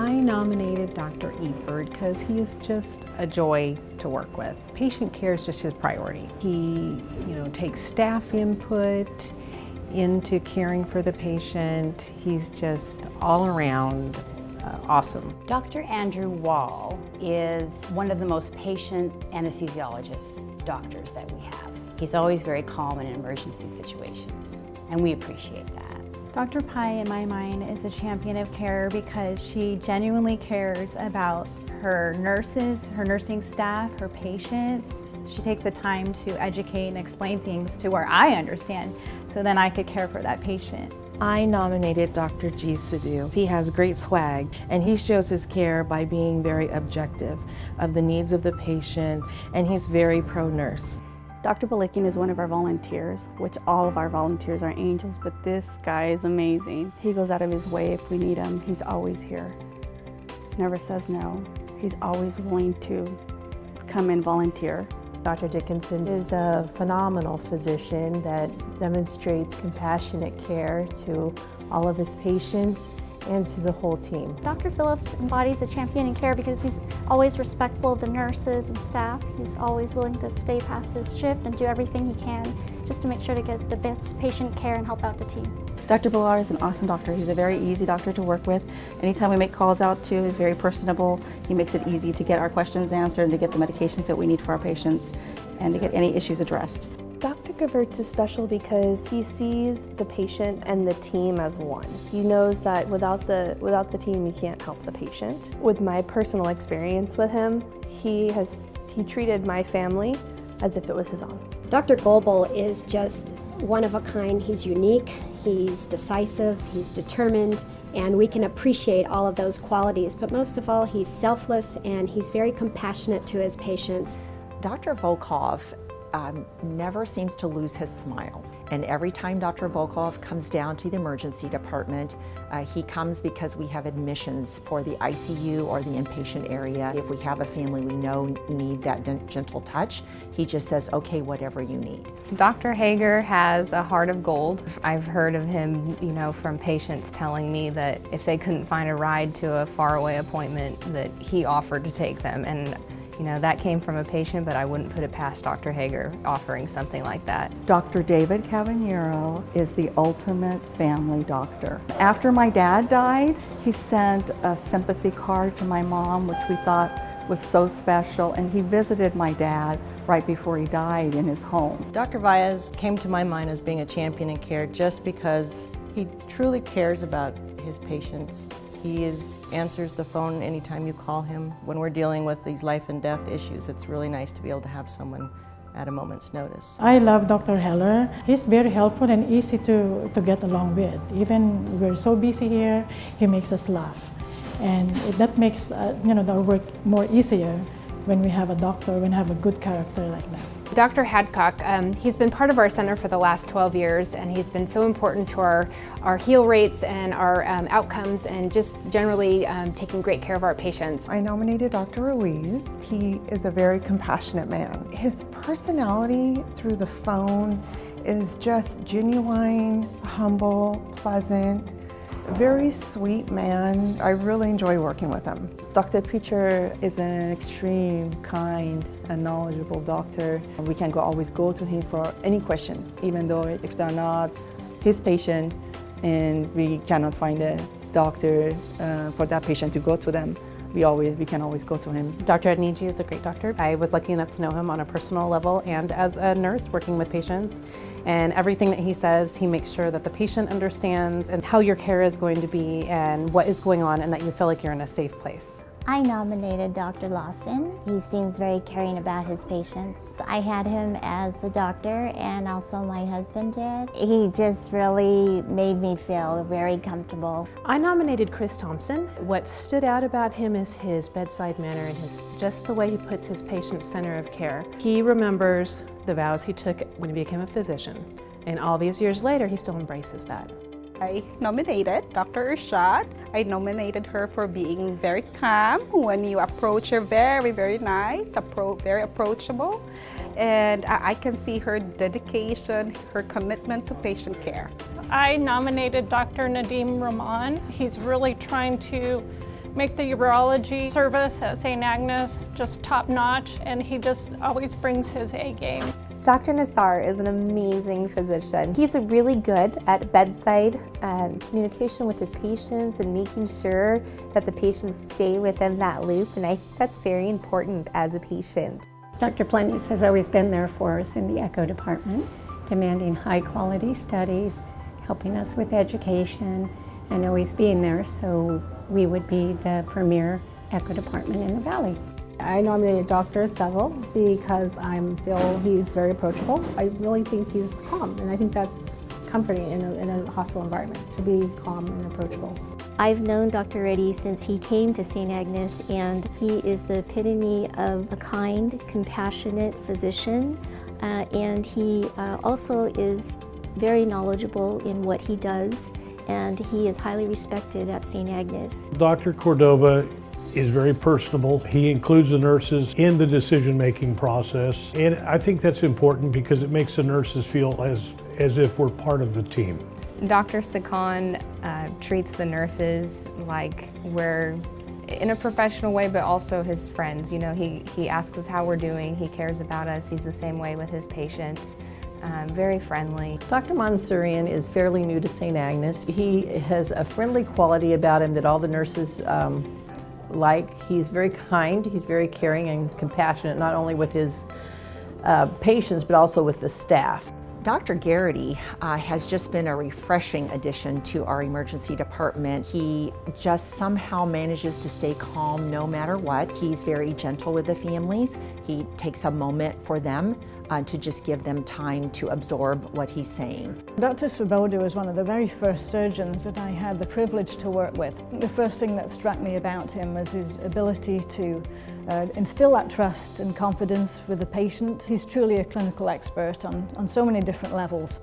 I nominated Dr. Eford because he is just a joy to work with. Patient care is just his priority. He, takes staff input into caring for the patient. He's just all around awesome. Dr. Andrew Wall is one of the most patient anesthesiologist doctors that we have. He's always very calm in emergency situations, and we appreciate that. Dr. Pai, in my mind, is a champion of care because she genuinely cares about her nurses, her nursing staff, her patients. She takes the time to educate and explain things to where I understand, so then I could care for that patient. I nominated Dr. G. Sidhu. He has great swag, and he shows his care by being very objective of the needs of the patient, and he's very pro-nurse. Dr. Balikin is one of our volunteers, which all of our volunteers are angels, but this guy is amazing. He goes out of his way if we need him. He's always here. Never says no. He's always willing to come and volunteer. Dr. Dickinson is a phenomenal physician that demonstrates compassionate care to all of his patients and to the whole team. Dr. Phillips embodies a champion in care because he's always respectful of the nurses and staff. He's always willing to stay past his shift and do everything he can just to make sure to get the best patient care and help out the team. Dr. Ballard is an awesome doctor. He's a very easy doctor to work with. Anytime we make calls out to, he's very personable. He makes it easy to get our questions answered and to get the medications that we need for our patients and to get any issues addressed. Dr. Gevirtz is special because he sees the patient and the team as one. He knows that without the team, you can't help the patient. With my personal experience with him, he treated my family as if it was his own. Dr. Goebel is just one of a kind. He's unique, he's decisive, he's determined, and we can appreciate all of those qualities. But most of all, he's selfless and he's very compassionate to his patients. Dr. Volkov never seems to lose his smile. And every time Dr. Volkov comes down to the emergency department, he comes because we have admissions for the ICU or the inpatient area. If we have a family we know need that gentle touch, he just says, okay, whatever you need. Dr. Hager has a heart of gold. I've heard of him, from patients telling me that if they couldn't find a ride to a faraway appointment, that he offered to take them. And that came from a patient, but I wouldn't put it past Dr. Hager offering something like that. Dr. David Cavaniero is the ultimate family doctor. After my dad died, he sent a sympathy card to my mom, which we thought was so special, and he visited my dad right before he died in his home. Dr. Valles came to my mind as being a champion in care just because he truly cares about his patients. He answers the phone anytime you call him. When we're dealing with these life and death issues, it's really nice to be able to have someone at a moment's notice. I love Dr. Heller. He's very helpful and easy to get along with. Even we're so busy here, he makes us laugh. And that makes the work more easier when we have a doctor, when we have a good character like that. Dr. Hadcock, he's been part of our center for the last 12 years, and he's been so important to our heal rates and our outcomes, and just generally taking great care of our patients. I nominated Dr. Ruiz. He is a very compassionate man. His personality through the phone is just genuine, humble, pleasant, very sweet man. I really enjoy working with him. Dr. Preacher is an extreme, kind, and knowledgeable doctor. We can always go to him for any questions, even though if they're not his patient and we cannot find a doctor for that patient to go to them. We can always go to him. Dr. Adniji is a great doctor. I was lucky enough to know him on a personal level and as a nurse working with patients. And everything that he says, he makes sure that the patient understands and how your care is going to be and what is going on, and that you feel like you're in a safe place. I nominated Dr. Lawson. He seems very caring about his patients. I had him as a doctor, and also my husband did. He just really made me feel very comfortable. I nominated Chris Thompson. What stood out about him is his bedside manner and just the way he puts his patient center of care. He remembers the vows he took when he became a physician, and all these years later, he still embraces that. I nominated Dr. Irshad. I nominated her for being very calm. When you approach her, very, very nice, very approachable. And I can see her dedication, her commitment to patient care. I nominated Dr. Nadim Rahman. He's really trying to make the urology service at St. Agnes just top notch, and he just always brings his A game. Dr. Nassar is an amazing physician. He's really good at bedside communication with his patients and making sure that the patients stay within that loop, and I think that's very important as a patient. Dr. Flenius has always been there for us in the echo department, demanding high quality studies, helping us with education, and always being there so we would be the premier echo department in the Valley. I nominated Dr. Seville because I feel he's very approachable. I really think he's calm, and I think that's comforting in a hospital environment, to be calm and approachable. I've known Dr. Reddy since he came to St. Agnes, and he is the epitome of a kind, compassionate physician, and he also is very knowledgeable in what he does, and he is highly respected at St. Agnes. Dr. Cordova is very personable. He includes the nurses in the decision-making process, and I think that's important because it makes the nurses feel as if we're part of the team. Dr. Sakan treats the nurses like we're in a professional way, but also his friends. You know, he asks us how we're doing, he cares about us, he's the same way with his patients. Very friendly. Dr. Mansourian is fairly new to St. Agnes. He has a friendly quality about him that all the nurses like. He's very kind, he's very caring and compassionate, not only with his patients, but also with the staff. Dr. Garrity has just been a refreshing addition to our emergency department. He just somehow manages to stay calm no matter what. He's very gentle with the families. He takes a moment for them to just give them time to absorb what he's saying. Dr. Svoboda was one of the very first surgeons that I had the privilege to work with. The first thing that struck me about him was his ability to instill that trust and confidence with the patient. He's truly a clinical expert on so many different levels.